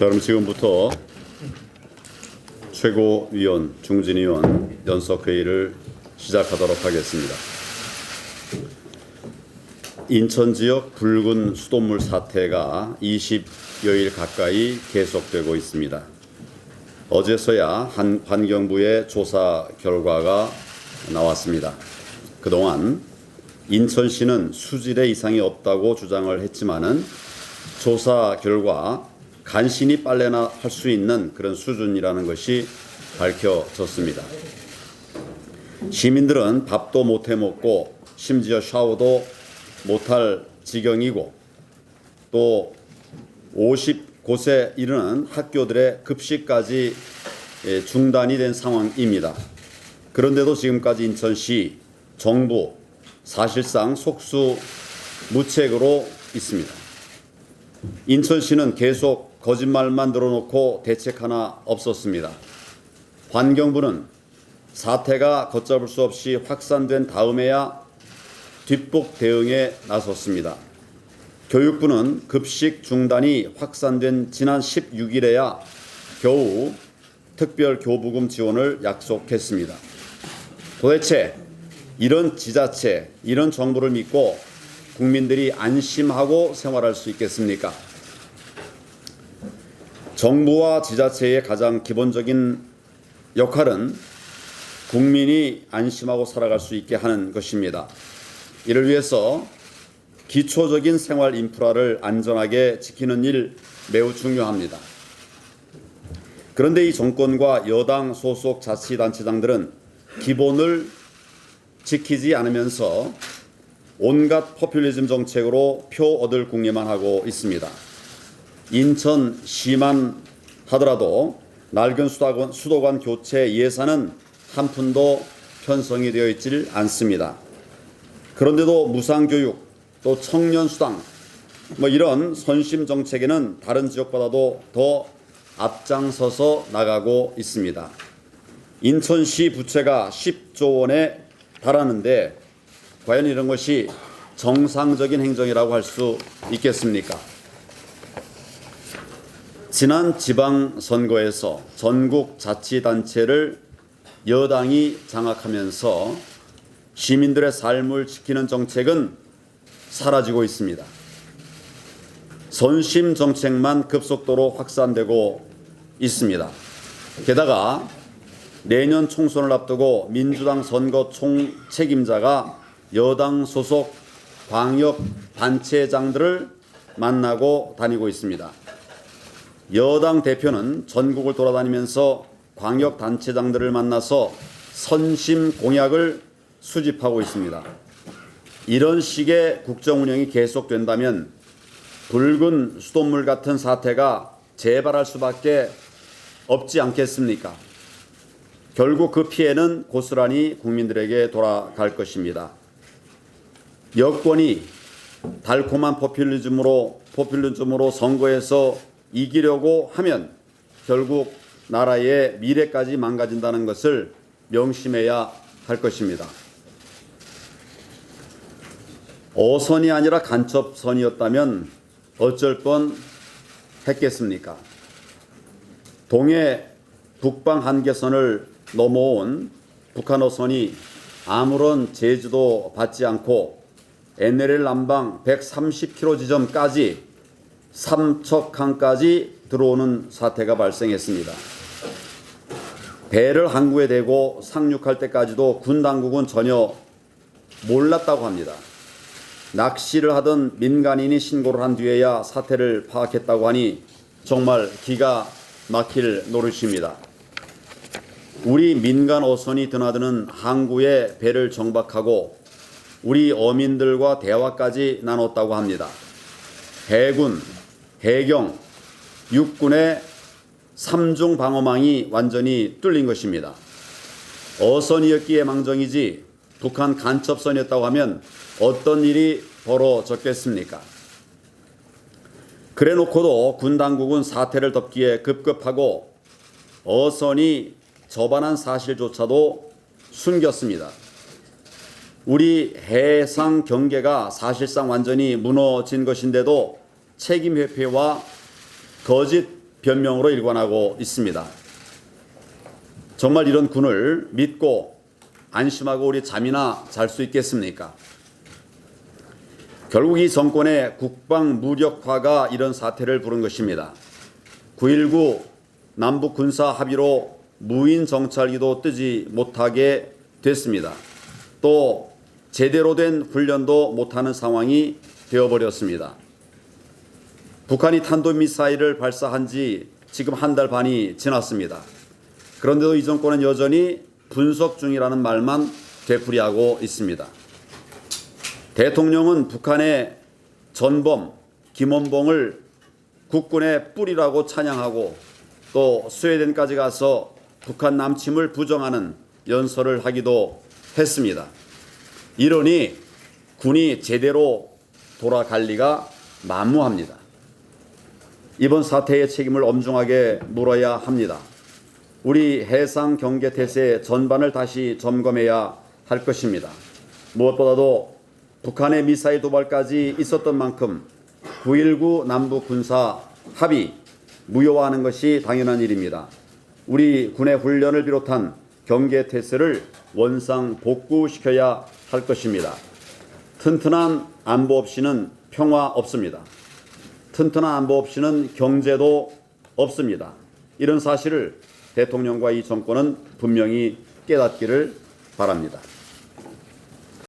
자, 그럼 지금부터 최고위원, 중진위원 연석회의를 시작하도록 하겠습니다. 인천 지역 붉은 수돗물 사태가 20여일 가까이 계속되고 있습니다. 어제서야 환경부의 조사 결과가 나왔습니다. 그동안 인천시는 수질에 이상이 없다고 주장을 했지만은 조사 결과 간신히 빨래나 할 수 있는 그런 수준이라는 것이 밝혀졌습니다. 시민들은 밥도 못해 먹고 심지어 샤워도 못할 지경이고 또 50곳에 이르는 학교들의 급식까지 중단이 된 상황입니다. 그런데도 지금까지 인천시 정부 사실상 속수무책으로 있습니다. 인천시는 계속 거짓말만 늘어놓고 대책 하나 없었습니다. 환경부는 사태가 걷잡을 수 없이 확산된 다음에야 뒷북 대응에 나섰습니다. 교육부는 급식 중단이 확산된 지난 16일에야 겨우 특별 교부금 지원을 약속했습니다. 도대체 이런 지자체, 이런 정부를 믿고 국민들이 안심하고 생활할 수 있겠습니까? 정부와 지자체의 가장 기본적인 역할은 국민이 안심하고 살아갈 수 있게 하는 것입니다. 이를 위해서 기초적인 생활 인프라를 안전하게 지키는 일 매우 중요합니다. 그런데 이 정권과 여당 소속 자치단체장들은 기본을 지키지 않으면서 온갖 포퓰리즘 정책으로 표 얻을 궁리만 하고 있습니다. 인천시만 하더라도 낡은 수도관 교체 예산은 한 푼도 편성이 되어 있질 않습니다. 그런데도 무상교육, 또 청년수당, 이런 선심 정책에는 다른 지역보다도 더 앞장서서 나가고 있습니다. 인천시 부채가 10조 원에 달하는데 과연 이런 것이 정상적인 행정이라고 할 수 있겠습니까? 지난 지방선거에서 전국 자치단체를 여당이 장악하면서 시민들의 삶을 지키는 정책은 사라지고 있습니다. 선심 정책만 급속도로 확산되고 있습니다. 게다가 내년 총선을 앞두고 민주당 선거 총책임자가 여당 소속 광역단체장들을 만나고 다니고 있습니다. 여당 대표는 전국을 돌아다니면서 광역단체장들을 만나서 선심 공약을 수집하고 있습니다. 이런 식의 국정 운영이 계속된다면 붉은 수돗물 같은 사태가 재발할 수밖에 없지 않겠습니까? 결국 그 피해는 고스란히 국민들에게 돌아갈 것입니다. 여권이 달콤한 포퓰리즘으로 선거에서 이기려고 하면 결국 나라의 미래까지 망가진다는 것을 명심해야 할 것입니다. 어선이 아니라 간첩선이었다면 어쩔 뻔 했겠습니까? 동해 북방 한계선을 넘어온 북한 어선이 아무런 제지도 받지 않고 NLL 남방 130km 지점까지 삼척항까지 들어오는 사태가 발생했습니다. 배를 항구에 대고 상륙할 때까지도 군 당국은 전혀 몰랐다고 합니다. 낚시를 하던 민간인이 신고를 한 뒤에야 사태를 파악했다고 하니 정말 기가 막힐 노릇입니다. 우리 민간 어선이 드나드는 항구에 배를 정박하고 우리 어민들과 대화까지 나눴다고 합니다. 해군, 해경, 육군의 3중 방어망이 완전히 뚫린 것입니다. 어선이었기에 망정이지 북한 간첩선이었다고 하면 어떤 일이 벌어졌겠습니까? 그래놓고도 군 당국은 사태를 덮기에 급급하고 어선이 접안한 사실조차도 숨겼습니다. 우리 해상 경계가 사실상 완전히 무너진 것인데도 책임 회피와 거짓 변명으로 일관하고 있습니다. 정말 이런 군을 믿고 안심하고 우리 잠이나 잘 수 있겠습니까? 결국 이 정권의 국방 무력화가 이런 사태를 부른 것입니다. 9.19 남북 군사 합의로 무인 정찰기도 뜨지 못하게 됐습니다. 또 제대로 된 훈련도 못하는 상황이 되어버렸습니다. 북한이 탄도미사일을 발사한 지 지금 한 달 반이 지났습니다. 그런데도 이 정권은 여전히 분석 중이라는 말만 되풀이하고 있습니다. 대통령은 북한의 전범 김원봉을 국군의 뿌리라고 찬양하고 또 스웨덴까지 가서 북한 남침을 부정하는 연설을 하기도 했습니다. 이러니 군이 제대로 돌아갈 리가 만무합니다. 이번 사태의 책임을 엄중하게 물어야 합니다. 우리 해상 경계 태세 전반을 다시 점검해야 할 것입니다. 무엇보다도 북한의 미사일 도발까지 있었던 만큼 9.19 남북 군사 합의 무효화하는 것이 당연한 일입니다. 우리 군의 훈련을 비롯한 경계 태세를 원상 복구시켜야 할 것입니다. 튼튼한 안보 없이는 평화 없습니다. 튼튼한 안보 없이는 경제도 없습니다. 이런 사실을 대통령과 이 정권은 분명히 깨닫기를 바랍니다.